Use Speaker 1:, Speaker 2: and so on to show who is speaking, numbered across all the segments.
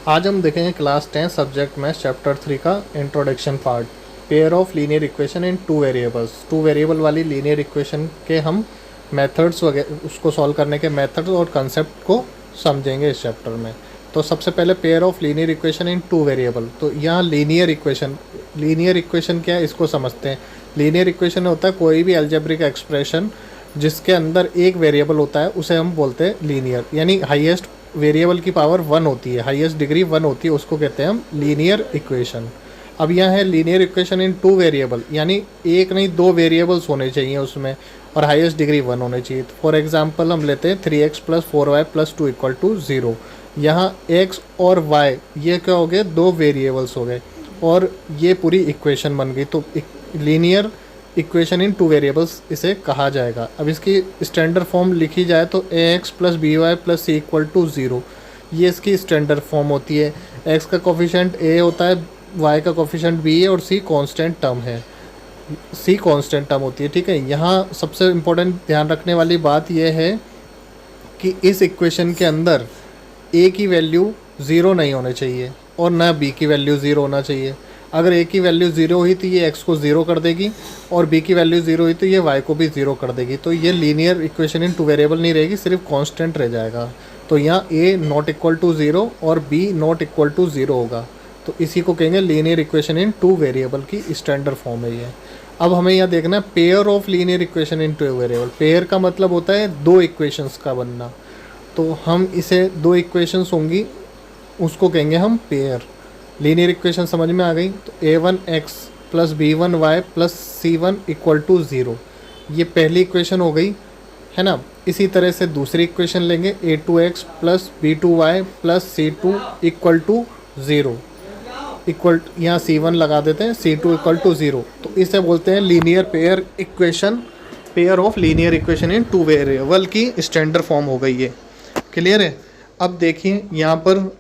Speaker 1: आज हम देखेंगे क्लास 10 सब्जेक्ट मैथ्स चैप्टर 3 का introduction part. Pair of linear equation in two variables. Two variable वाली लीनियर इक्वेशन के हम मेथड्स वगैरह उसको सॉल्व करने के मेथड्स और कंसेप्ट को समझेंगे इस चैप्टर में। तो सबसे पहले pair of linear equation in two variable. तो यहाँ लीनियर इक्वेशन क्या है इसको समझते हैं। लीनियर इक्वेशन होता है कोई भी अलजेब्रिक एक्सप्रेशन जिसके अंदर एक वेरिएबल होता है उसे हम बोलते हैं लीनियर, यानी हाईएस्ट वेरिएबल की पावर 1 होती है, हाईएस्ट डिग्री 1 होती है, उसको कहते हैं हम लीनियर इक्वेशन। अब यहाँ है linear equation in two variable, यानी एक नहीं दो वेरिएबल्स होने चाहिए उसमें और हाईएस्ट डिग्री 1 होने चाहिए। फॉर एग्जांपल हम लेते हैं 3x + 4y + 2 = 0। यहाँ x और y ये क्या हो गए, दो वेरिएबल्स हो गए और ये पूरी इक्वेशन बन गई। तो linear equation in two variables इसे कहा जाएगा। अब इसकी स्टैंडर्ड फॉर्म लिखी जाए तो ax + by + c = 0, ये इसकी स्टैंडर्ड फॉर्म होती है। x का कोफिशिएंट a होता है, y का कोफिशिएंट b है और c कांस्टेंट टर्म है, c कांस्टेंट टर्म होती है। ठीक है, यहाँ सबसे इम्पोर्टेंट ध्यान रखने वाली बात यह है कि इस इक्वेशन के अंदर a की वैल्यू 0 नहीं होनी चाहिए और ना b की वैल्यू 0 होना चाहिए। अगर a की वैल्यू 0 हुई तो ये x को 0 कर देगी और b की वैल्यू 0 हुई तो ये y को भी 0 कर देगी। तो ये linear equation in two variable नहीं रहेगी, सिर्फ कांस्टेंट रह जाएगा। तो यहाँ a ≠ 0 और b ≠ 0 होगा। तो इसी को कहेंगे linear equation in two variable की स्टैंडर्ड फॉर्म है ये। अब हमें यहाँ देखना है pair of linear equation in two variable. Pair का मतलब होता है दो इक्वेशंस का बनना। तो हम इसे दो इक्वेशंस होंगी उसको कहेंगे हम पेयर। लीनियर इक्वेशन समझ में आ गई। तो a1x + b1y + c1 = 0, ये पहली इक्वेशन हो गई है ना। इसी तरह से दूसरी इक्वेशन लेंगे a2x + b2y + c2 = 0, यहाँ c1 लगा देते हैं, c2 = 0। तो इसे बोलते हैं linear pair equation. Pair of linear equation in two variable की स्टैंडर्ड फॉर्म हो गई है। क्लियर है। अब देखिए यहाँ पर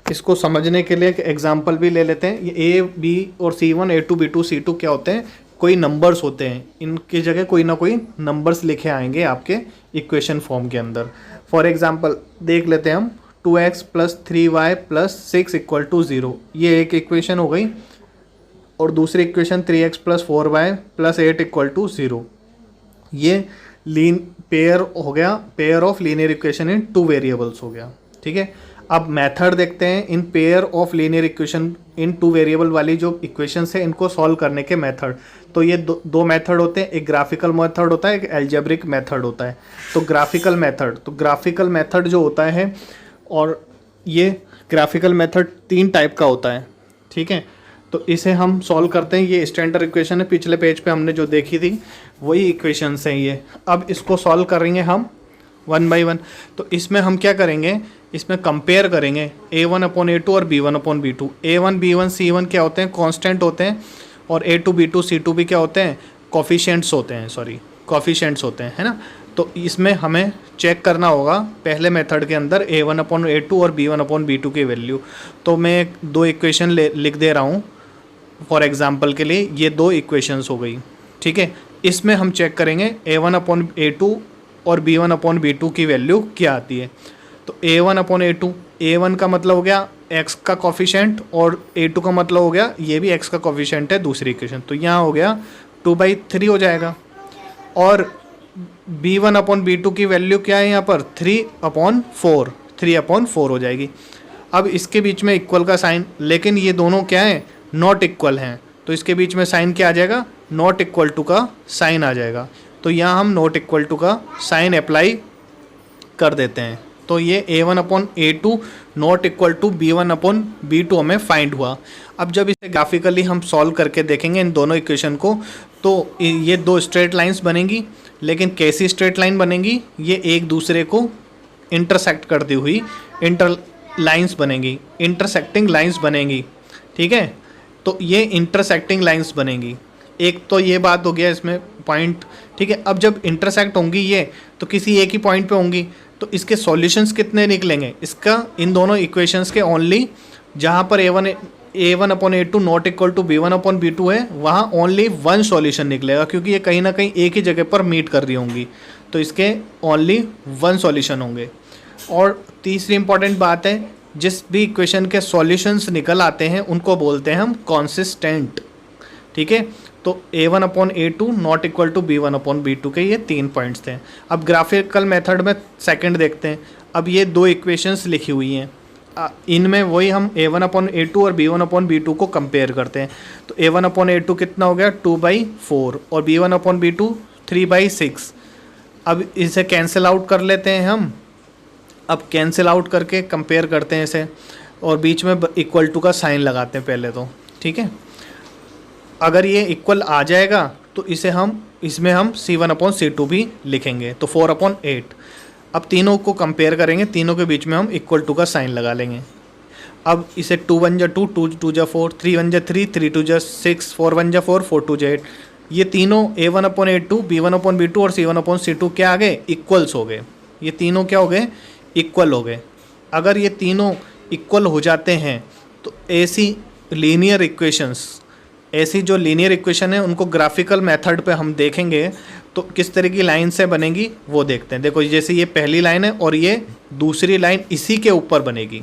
Speaker 1: इसको समझने के लिए एक एग्जांपल भी ले लेते हैं। ये a b और c1 a2 b2 c2 क्या होते हैं, कोई नंबर्स होते हैं। इनकी जगह कोई ना कोई नंबर्स लिखे आएंगे आपके इक्वेशन फॉर्म के अंदर। फॉर एग्जांपल देख लेते हैं हम 2x + 3y + 6 = 0, ये एक इक्वेशन हो गई। और दूसरी इक्वेशन 3x + 4y + 8 = 0, ये पेयर हो गया, pair of linear equation in two variables हो गया। ठीक है, अब मेथड देखते हैं in pair of linear equation in two variable वाली जो इक्वेशंस है इनको सॉल्व करने के मेथड। तो ये दो मेथड होते हैं, एक ग्राफिकल मेथड होता है, एक एल्जेब्रिक मेथड होता है। तो ग्राफिकल मेथड जो होता है, और ये ग्राफिकल मेथड 3 टाइप का होता है। ठीक है, तो इसे हम सॉल्व करते हैं। ये स्टैंडर्ड इक्वेशन है, पिछले पेज पे हमने जो देखी थी वही इक्वेशंस हैं ये। अब इसको सॉल्व करेंगे हम 1 बाई 1। तो इसमें हम क्या करेंगे, इसमें कंपेयर करेंगे a1/a2 और b1/b2। a1 b1 c1 क्या होते हैं, कांस्टेंट होते हैं, और a2 b2 c2 भी क्या होते हैं, कोफिशिएंट्स होते हैं, है ना। तो इसमें हमें चेक करना होगा पहले मेथड के अंदर a1/a2 और b1/b2 की वैल्यू। तो मैं दो इक्वेशन लिख दे रहा हूँ फॉर एग्जांपल के लिए, ये दो इक्वेशंस हो गई। ठीक है, इसमें हम चेक करेंगे a1/a2 और b1/b2 की वैल्यू क्या आती है। तो a1/a2, a1 का मतलब हो गया x का कोफिशिएंट और a2 का मतलब हो गया ये भी x का कोफिशिएंट है दूसरी इक्वेशन। तो यहाँ हो गया 2/3 हो जाएगा। और b1/b2 की वैल्यू क्या है यहाँ पर, 3/4 हो जाएगी। अब इसके बीच में इक्वल का साइन, लेकिन ये दोनों क्या है, नॉट इक्वल हैं। तो इसके बीच में साइन क्या आ जाएगा, नॉट इक्वल टू का साइन आ जाएगा। तो यहाँ हम नॉट इक्वल टू का साइन अप्लाई कर देते हैं। तो ये a1/a2 not equal to b1/b2 हमें फाइंड हुआ। अब जब इसे ग्राफिकली हम सॉल्व करके देखेंगे इन दोनों इक्वेशन को, तो ये दो स्ट्रेट लाइंस बनेंगी। लेकिन कैसी स्ट्रेट लाइन बनेंगी, ये एक दूसरे को इंटरसेक्ट करती हुई इंटरसेक्टिंग लाइंस बनेंगी। ठीक है, तो ये इंटरसेक्टिंग लाइंस बनेंगी। एक तो ये बात हो गया इसमें पॉइंट। ठीक है, अब जब इंटरसेक्ट होंगी ये तो किसी एक ही पॉइंट पे होंगी, तो इसके सॉल्यूशंस कितने निकलेंगे, इसका इन दोनों इक्वेशंस के ओनली जहाँ पर a1/a2 not equal to b1/b2 है वहाँ ओनली 1 सॉल्यूशन निकलेगा, क्योंकि ये कहीं ना कहीं एक ही जगह पर मीट कर रही होंगी। तो इसके ओनली 1 सॉल्यूशन होंगे। और तीसरी इंपॉर्टेंट बात है जिस भी इक्वेशन के सॉल्यूशंस निकल आते हैं उनको बोलते हैं हम कॉन्सिस्टेंट। ठीक है, तो a1/a2 not equal to b1/b2 के ये 3 पॉइंट्स थे। अब ग्राफिकल मेथड में सेकंड देखते हैं। अब ये 2 इक्वेशंस लिखी हुई हैं, इनमें वही हम a1/a2 और b1/b2 को कंपेयर करते हैं। तो a1/a2 कितना हो गया 2/4 और b1/b2 3/6। अब इसे कैंसिल आउट कर लेते हैं हम। अब कैंसिल आउट करके कंपेयर करते हैं इसे और बीच में इक्वल टू का साइन लगाते हैं पहले तो। ठीक है, अगर ये इक्वल आ जाएगा तो इसमें हम c1/c2 भी लिखेंगे, तो 4/8। अब तीनों को कंपेयर करेंगे, तीनों के बीच में हम इक्वल टू का साइन लगा लेंगे। अब इसे 2 1 जा 2, 2 2 जा 4, 3 1 जा 3, 3 2 जा 6, 4 1 जा 4, 4 2 जा 8। ये तीनों a1/a2, b1/b2 और c1/c2 क्या आ गए, इक्वल्स हो गए। ये तीनों क्या हो गए, इक्वल हो गए। अगर ये तीनों इक्वल हो जाते हैं तो ऐसी लीनियर इक्वेशंस, ऐसी जो लीनियर इक्वेशन है उनको ग्राफिकल मेथड पे हम देखेंगे तो किस तरह की लाइन से बनेगी वो देखते हैं। देखो जैसे ये पहली लाइन है और ये दूसरी लाइन इसी के ऊपर बनेगी।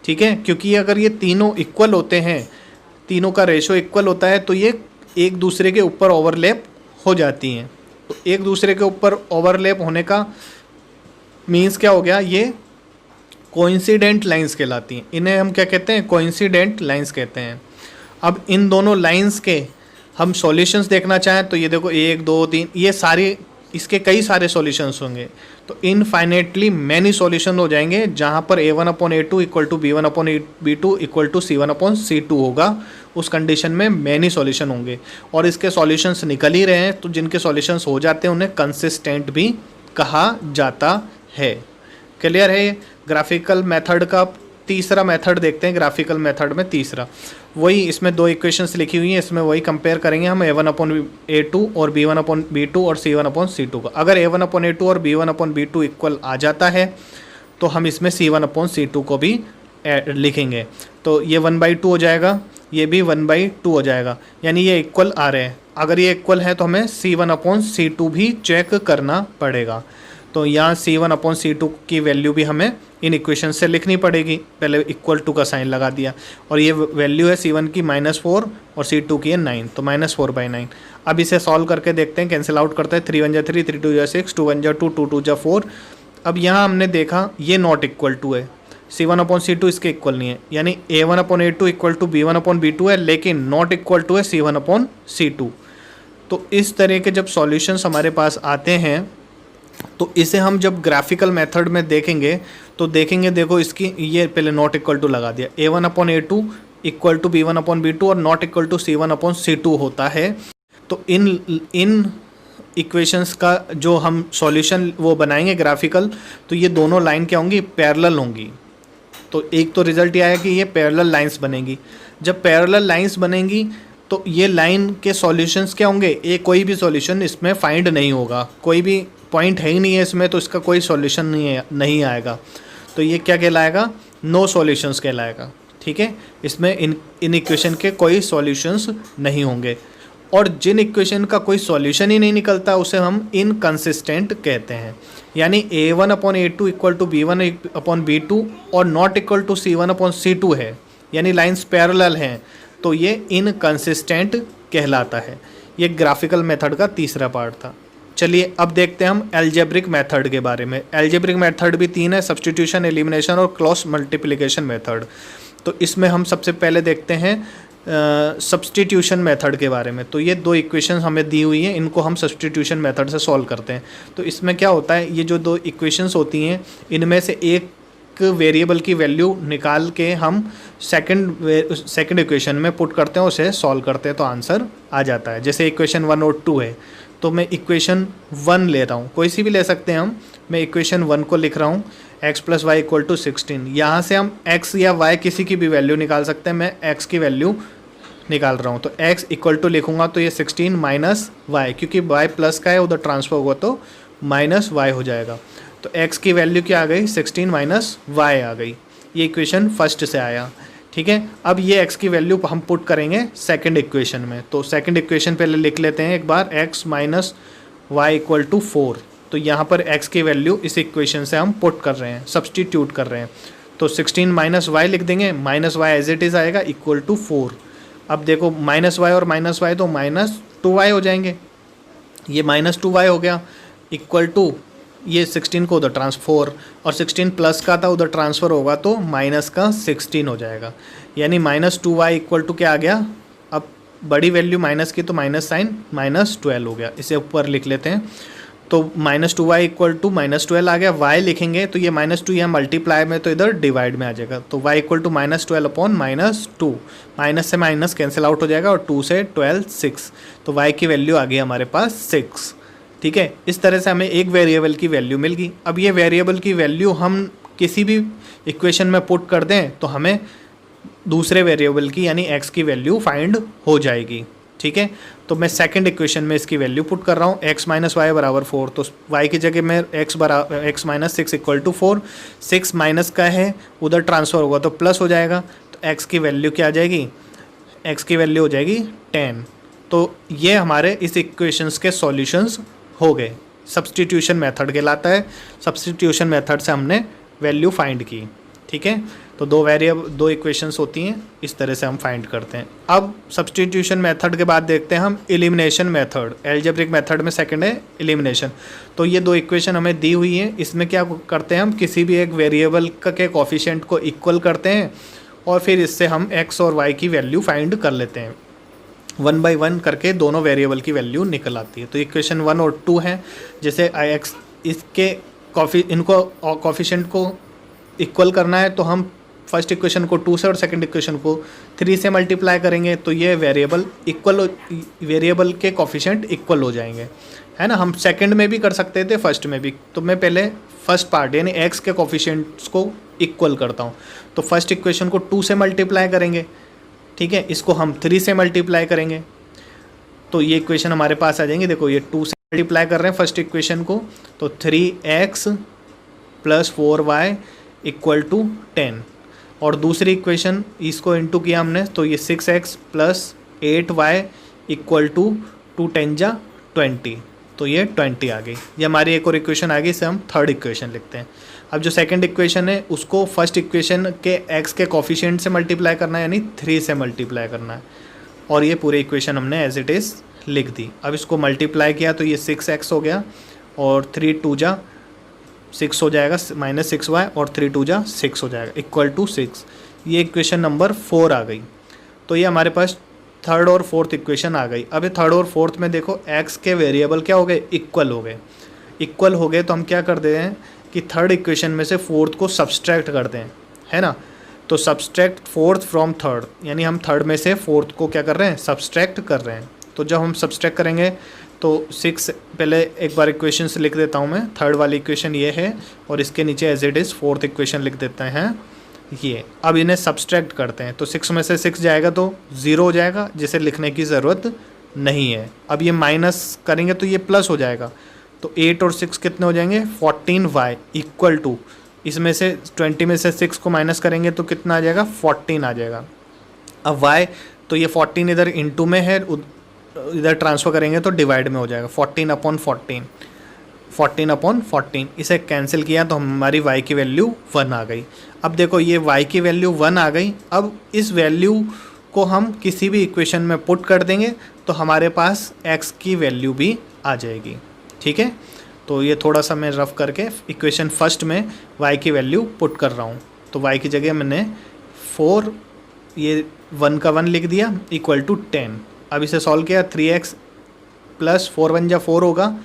Speaker 1: ठीक है, क्योंकि अगर ये तीनों इक्वल होते हैं, तीनों का रेशो इक्वल होता है तो ये एक दूसरे के ऊपर ओवरलैप हो जाती हैं। तो एक दूसरे के ऊपर ओवरलैप होने का मीन्स क्या हो गया, ये कोइंसिडेंट लाइंस कहलाती हैं। इन्हें हम क्या कहते हैं, कोइंसिडेंट लाइंस कहते हैं। अब इन दोनों लाइंस के हम सॉल्यूशंस देखना चाहें तो ये देखो 1 2 3, ये सारे इसके कई सारे सॉल्यूशंस होंगे। तो इनफाइनेटली मैनी सॉल्यूशन हो जाएंगे जहाँ पर a1/a2 equal to b1/b2 equal to c1/c2 होगा। उस कंडीशन में मैनी सॉल्यूशन होंगे और इसके सॉल्यूशंस निकल ही रहे हैं, तो जिनके सॉल्यूशंस हो जाते हैं उन्हें कंसिस्टेंट भी कहा जाता है। क्लियर है। ग्राफिकल मेथड का तीसरा मेथड देखते हैं। ग्राफिकल मेथड में तीसरा वही, इसमें 2 इक्वेशंस लिखी हुई हैं, इसमें वही कंपेयर करेंगे हम a1/a2 और b1/b2 और c1/c2 का। अगर a1/a2 और b1/b2 इक्वल आ जाता है तो हम इसमें c1/c2 को भी लिखेंगे। तो ये 1/2 हो जाएगा, ये भी 1/2 हो जाएगा, यानी ये इक्वल आ रहे हैं। अगर ये इक्वल है तो हमें c1/c2 भी चेक करना पड़ेगा। तो यहाँ c1/c2 की वैल्यू भी हमें इन इक्वेशन से लिखनी पड़ेगी। पहले इक्वल टू का साइन लगा दिया और ये वैल्यू है c1 की -4 और c2 की है 9, तो -4/9। अब इसे सॉल्व करके देखते हैं, कैंसिल आउट करते हैं। 3 1 जा 3, 3 2 जा 6, 2 1 जा 2, 2 2 जा 4। अब यहाँ हमने देखा ये नॉट इक्वल टू है, c1/c2 इसके इक्वल नहीं है, यानी a1/a2 इक्वल टू b1/b2 है, लेकिन नॉट इक्वल टू है c1/c2। तो इस तरह के जब सॉल्यूशंस हमारे पास आते हैं तो इसे हम जब ग्राफिकल मेथड में देखेंगे तो देखेंगे, देखो इसकी ये पहले नॉट इक्वल टू लगा दिया, a1/a2 इक्वल टू b1/b2 और नॉट इक्वल टू c1/c2 होता है। तो इन इक्वेशंस का जो हम सॉल्यूशन वो बनाएंगे ग्राफिकल, तो ये दोनों लाइन क्या होंगी, पैरेलल होंगी। तो एक तो रिजल्ट ये आया कि ये पैरेलल लाइंस बनेंगी। जब पैरेलल लाइंस बनेंगी तो ये लाइन के सॉल्यूशंस क्या होंगे, एक कोई भी सॉल्यूशन इसमें फाइंड नहीं होगा, कोई भी पॉइंट है ही नहीं है इसमें, तो इसका कोई सॉल्यूशन नहीं आएगा। तो ये क्या कहलाएगा, नो सॉल्यूशंस कहलाएगा। ठीक है, इसमें इन इक्वेशन के कोई सॉल्यूशंस नहीं होंगे। और जिन इक्वेशन का कोई सॉल्यूशन ही नहीं निकलता उसे हम इनकंसिस्टेंट कहते हैं। यानी a1/a2 इक्वल टू b1/b2 और नॉट इक्वल टू c1/c2 है, यानी लाइंस पैरेलल हैं, तो ये इनकंसिस्टेंट कहलाता है। ये ग्राफिकल मेथड का तीसरा पार्ट था। चलिए अब देखते हैं हम एल्जेब्रिक मेथड के बारे में। एल्जेब्रिक मेथड भी 3 है, सब्स्टिट्यूशन, एलिमिनेशन और क्रॉस मल्टीप्लिकेशन मेथड। तो इसमें हम सबसे पहले देखते हैं सब्स्टिट्यूशन मेथड के बारे में। तो ये 2 इक्वेशन हमें दी हुई हैं, इनको हम सब्स्टिट्यूशन मेथड से सॉल्व करते हैं। तो इसमें क्या होता है, ये जो 2 इक्वेशंस होती हैं इनमें से एक वेरिएबल की वैल्यू निकाल के हम सेकंड इक्वेशन में पुट करते हैं, उसे सॉल्व करते हैं तो आंसर आ जाता है। जैसे इक्वेशन 1 और 2 है, तो मैं इक्वेशन 1 ले रहा हूँ, कोई सी भी ले सकते हैं हम। मैं इक्वेशन 1 को लिख रहा हूँ, x + y = 16। यहाँ से हम x या y किसी की भी वैल्यू निकाल सकते हैं। मैं x की वैल्यू निकाल रहा हूँ, तो x = लिखूँगा तो ये 16 माइनस y, क्योंकि y प्लस का है, उधर ट्रांसफर होगा तो -y हो जाएगा। तो x की वैल्यू क्या आ गई, 16 माइनस y आ गई। ये इक्वेशन फर्स्ट से आया। ठीक है, अब ये x की वैल्यू हम पुट करेंगे सेकंड इक्वेशन में। तो सेकंड इक्वेशन पहले लिख लेते हैं एक बार, x - y = 4। तो यहाँ पर x की वैल्यू इस इक्वेशन से हम पुट कर रहे हैं, सब्स्टिट्यूट कर रहे हैं। तो 16 माइनस वाई लिख देंगे, minus Y as it is आएगा इक्वल टू 4। अब देखो माइनस वाई और माइनस वाई तो -2y हो जाएंगे, ये -2y हो गया इक्वल टू ये 16 को उधर ट्रांसफर और 16 प्लस का था उधर ट्रांसफ़र होगा तो माइनस का 16 हो जाएगा, यानी -2y इक्वल टू क्या आ गया, अब बड़ी वैल्यू माइनस की तो माइनस साइन -12 हो गया, इसे ऊपर लिख लेते हैं। तो -2y इक्वल टू -12 आ गया, y लिखेंगे तो ये -2 यहाँ मल्टीप्लाई में तो इधर डिवाइड में आ जाएगा, तो y equal to -12 upon -2, minus से माइनस कैंसिल आउट हो जाएगा और 2 से 12 6, तो y की वैल्यू आ गई हमारे पास 6। ठीक है, इस तरह से हमें एक वेरिएबल की वैल्यू मिल गई। अब ये वेरिएबल की वैल्यू हम किसी भी इक्वेशन में पुट कर दें तो हमें दूसरे वेरिएबल की यानी x की वैल्यू फाइंड हो जाएगी। ठीक है, तो मैं सेकंड इक्वेशन में इसकी वैल्यू पुट कर रहा हूँ, x माइनस वाई बराबर 4, तो y की जगह में x minus 6 equal to 4, 6 minus का है उधर ट्रांसफ़र होगा तो प्लस हो जाएगा, तो x की वैल्यू क्या आ जाएगी, x की वैल्यू हो जाएगी 10। तो ये हमारे इस इक्वेशंस के सॉल्यूशंस हो गए, सब्स्टिट्यूशन मेथड कहलाता है। सब्स्टिट्यूशन मेथड से हमने वैल्यू फाइंड की। ठीक है, तो दो इक्वेशंस होती हैं, इस तरह से हम फाइंड करते हैं। अब सब्स्टिट्यूशन मेथड के बाद देखते हैं हम एलिमिनेशन मेथड। एल्जेब्रिक मेथड में सेकंड है एलिमिनेशन। तो ये दो इक्वेशन हमें दी हुई हैं, इसमें क्या करते हैं हम किसी भी एक वेरिएबल के कोफिशिएंट को इक्वल करते हैं और फिर इससे हम x और y की वैल्यू फाइंड कर लेते हैं। 1 बाई 1 करके दोनों वेरिएबल की वैल्यू निकल आती है। तो इक्वेशन 1 और 2 है, जैसे x इसके इनको कोफिशिएंट को इक्वल करना है तो हम फर्स्ट इक्वेशन को 2 से और सेकंड इक्वेशन को 3 से मल्टीप्लाई करेंगे, तो ये वेरिएबल के कोफिशिएंट इक्वल हो जाएंगे, है ना। हम सेकंड में भी कर सकते थे, फर्स्ट में भी। तो मैं पहले फर्स्ट पार्ट यानी x के कोफिशिएंट्स को इक्वल करता हूँ। तो फर्स्ट इक्वेशन को 2 से मल्टीप्लाई करेंगे, ठीक है, इसको हम 3 से मल्टीप्लाई करेंगे, तो ये इक्वेशन हमारे पास आ जाएंगे। देखो ये 2 से मल्टीप्लाई कर रहे हैं फर्स्ट इक्वेशन को, तो 3x + 4y = 10, और दूसरी इक्वेशन इसको इंटू किया हमने तो ये 6x + 8y = 2 10 जा 20, तो ये 20 आ गई। ये हमारी एक और इक्वेशन आ गई, इसे हम थर्ड इक्वेशन लिखते हैं। अब जो सेकंड इक्वेशन है उसको फर्स्ट इक्वेशन के x के कोफिशिएंट से मल्टीप्लाई करना है, यानी 3 से मल्टीप्लाई करना है, और ये पूरी इक्वेशन हमने एज इट इज़ लिख दी। अब इसको मल्टीप्लाई किया तो ये 6x हो गया और 3 2 जा 6 हो जाएगा, -6y और 3 2 जा 6 हो जाएगा =6। ये इक्वेशन नंबर 4 आ गई। तो ये हमारे पास थर्ड और फोर्थ इक्वेशन आ गई। अब ये थर्ड और फोर्थ में देखो x के वेरिएबल क्या हो गए, इक्वल हो गए। इक्वल हो गए तो हम क्या कर दे हैं कि थर्ड इक्वेशन में से फोर्थ को सब्सट्रैक्ट कर दें, है ना। तो सब्सट्रैक्ट फोर्थ फ्रॉम थर्ड, यानी हम थर्ड में से फोर्थ को क्या कर रहे हैं, सब्सट्रैक्ट कर रहे हैं। तो जब हम सब्सट्रैक्ट करेंगे तो 6, पहले एक बार इक्वेशन से लिख देता हूँ मैं। थर्ड वाली इक्वेशन ये है और इसके नीचे as it is fourth equation लिख देते हैं ये। अब इन्हें सब्सट्रैक्ट करते हैं तो 6 में से 6 जाएगा तो 0 हो जाएगा, जिसे लिखने की ज़रूरत नहीं है। अब ये माइनस करेंगे तो ये प्लस हो जाएगा, तो 8 और 6 कितने हो जाएंगे, 14y = इसमें से 20 में से 6 को माइनस करेंगे तो कितना आ जाएगा, 14 आ जाएगा। अब y तो ये 14 इधर इंटू में है, इधर ट्रांसफ़र करेंगे तो डिवाइड में हो जाएगा, 14/14, इसे कैंसिल किया तो हमारी y की वैल्यू 1 आ गई। अब देखो ये y की वैल्यू 1 आ गई। अब इस वैल्यू को हम किसी भी इक्वेशन में पुट कर देंगे तो हमारे पास x की वैल्यू भी आ जाएगी। ठीक है, तो ये थोड़ा सा मैं रफ करके इक्वेशन फर्स्ट में y की वैल्यू पुट कर रहा हूँ। तो y की जगह मैंने 4, ये 1 का 1 लिख दिया =10। अब इसे सॉल्व किया, 3x + 4 1 जा 4 होगा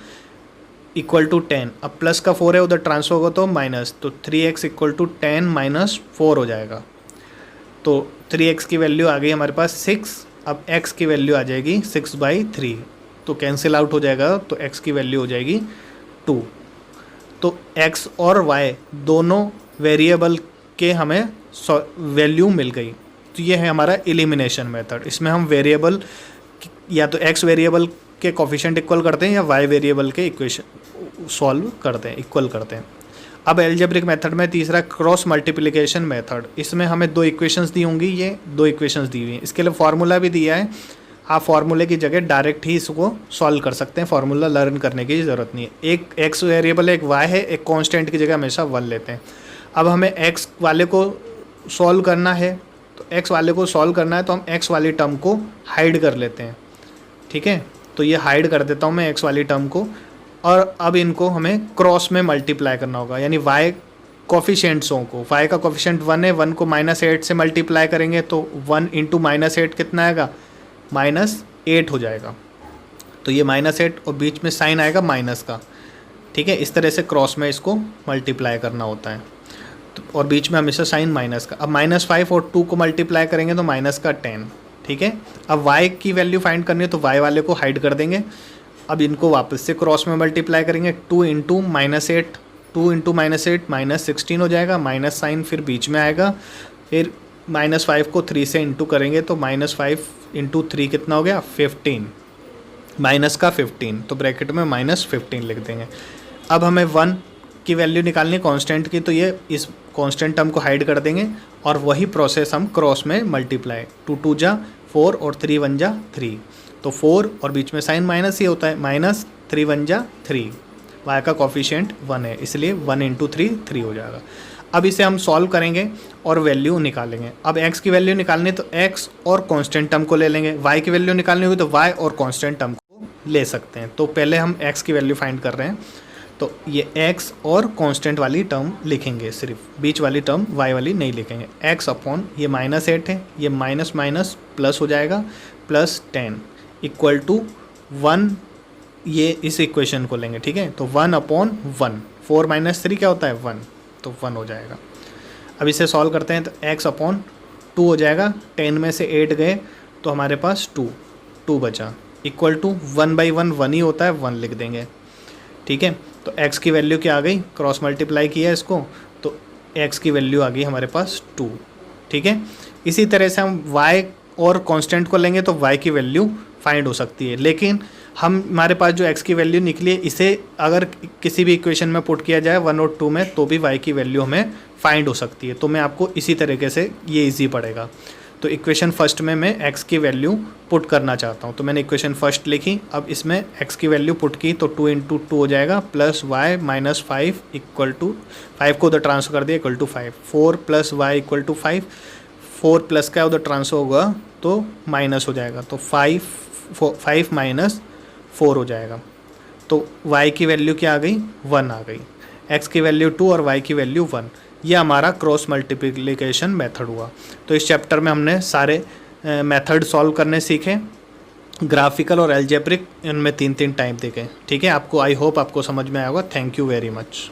Speaker 1: =10। अब प्लस का 4 है उधर ट्रांसफर होगा तो माइनस, तो 3x = 10 - 4 हो जाएगा। तो 3x की वैल्यू आ गई हमारे पास 6। अब x की वैल्यू आ जाएगी 6/3, तो कैंसिल आउट हो जाएगा, तो x की वैल्यू हो जाएगी 2। तो x और y दोनों वेरिएबल के हमें वैल्यू मिल गई। तो ये है हमारा एलिमिनेशन मेथड। इसमें हम वेरिएबल या तो x वेरिएबल के कोफिशिएंट इक्वल करते हैं या y वेरिएबल के इक्वेशन सॉल्व करते हैं, इक्वल करते हैं। अब एल्जेब्रिक मेथड में तीसरा क्रॉस मल्टीप्लिकेशन मेथड। इसमें हमें 2 इक्वेशंस दी होंगी, ये 2 इक्वेशंस दी हुई हैं। इसके लिए फार्मूला भी दिया है, आप फार्मूले की जगह डायरेक्ट ही इसको सॉल्व कर सकते हैं, फार्मूला लर्न करने की ज़रूरत नहीं है। एक x वेरिएबल है, एक y है, एक कांस्टेंट की जगह हमेशा 1 लेते हैं। अब हमें x वाले को सॉल्व करना है, तो x वाले को सॉल्व करना है तो हम x वाली टर्म को हाइड कर लेते हैं, ठीक है। तो ये हाइड कर देता हूँ मैं x वाली टर्म को, और अब इनको हमें क्रॉस में मल्टीप्लाई करना होगा, यानी y कोफिशिएंट्सों को, y का कोफिशिएंट 1 है, 1 को -8 से मल्टीप्लाई करेंगे तो 1 इंटू -8 कितना आएगा, -8 हो जाएगा। तो ये -8 और बीच में साइन आएगा माइनस का, ठीक है। इस तरह से क्रॉस में इसको मल्टीप्लाई करना होता है, तो और बीच में हमेशा साइन माइनस का। अब -5 और 2 को मल्टीप्लाई करेंगे तो -10, ठीक है। अब y की वैल्यू फाइंड करनी है तो y वाले को हाइड कर देंगे। अब इनको वापस से क्रॉस में मल्टीप्लाई करेंगे, 2 इंटू -8, 2 इंटू -8 -16 हो जाएगा, माइनस साइन फिर बीच में आएगा, फिर -5 को 3 से इंटू करेंगे तो -5 इंटू 3 कितना हो गया, 15, माइनस का 15, तो ब्रैकेट में -15 लिख देंगे। अब हमें 1 की वैल्यू निकालनी है कांस्टेंट की, तो ये इस कांस्टेंट टर्म को हाइड कर देंगे और वही प्रोसेस हम क्रॉस में मल्टीप्लाई, 2 2 जा 4 और 3 1 जा 3, तो 4 और बीच में साइन माइनस ही होता है, माइनस 3 1 जा 3, y का कोफिशिएंट 1 है इसलिए 1 इंटू 3 3 हो जाएगा। अब इसे हम सॉल्व करेंगे और वैल्यू निकालेंगे। अब x की वैल्यू निकालनी है तो x और कांस्टेंट टर्म को ले लेंगे, y की वैल्यू निकालनी होगी तो y और कांस्टेंट टर्म को ले सकते हैं। तो पहले हम x की वैल्यू फाइंड कर रहे हैं, तो ये x और कांस्टेंट वाली टर्म लिखेंगे, सिर्फ बीच वाली टर्म y वाली नहीं लिखेंगे। x अपॉन ये -8 है, ये माइनस माइनस प्लस हो जाएगा, +10 इक्वल टू 1, ये इस इक्वेशन को लेंगे, ठीक है। तो 1/1, 4 - 3 क्या होता है 1, तो 1 हो जाएगा। अब इसे सॉल्व करते हैं तो x अपॉन 2 हो जाएगा, 10 में से 8 गए तो हमारे पास 2 बचा, इक्वल टू 1/1 1 ही होता है, 1 लिख देंगे, ठीक है। तो x की वैल्यू क्या आ गई, क्रॉस मल्टीप्लाई किया इसको तो x की वैल्यू आ गई हमारे पास 2, ठीक है। इसी तरह से हम y और कांस्टेंट को लेंगे तो y की वैल्यू फाइंड हो सकती है, लेकिन हमारे पास जो x की वैल्यू निकली है इसे अगर किसी भी इक्वेशन में पुट किया जाए 1 और 2 में तो भी y की वैल्यू हमें फाइंड हो सकती है। तो मैं आपको इसी तरीके से, ये इजी पड़ेगा। तो इक्वेशन फर्स्ट में मैं x की वैल्यू पुट करना चाहता हूँ, तो मैंने इक्वेशन फर्स्ट लिखी, अब इसमें x की वैल्यू पुट की तो 2 इंटू 2 हो जाएगा, plus y minus 5 equal to 5 को उधर ट्रांसफर कर दिया equal to 5, 4 plus y equal to 5, 4 plus का उधर ट्रांसफर होगा तो माइनस हो जाएगा, तो 5 माइनस 4 हो जाएगा। तो y की वैल्यू क्या आ गई, 1 आ गई, x की वैल्यू 2 और y की वैल्यू 1। ये हमारा क्रॉस मल्टीप्लिकेशन मेथड हुआ। तो इस चैप्टर में हमने सारे मेथड सॉल्व करने सीखे, ग्राफिकल और एल्जेब्रिक, इनमें 3 टाइप देखे, ठीक है। आपको आई होप आपको समझ में आया होगा। Thank you very much.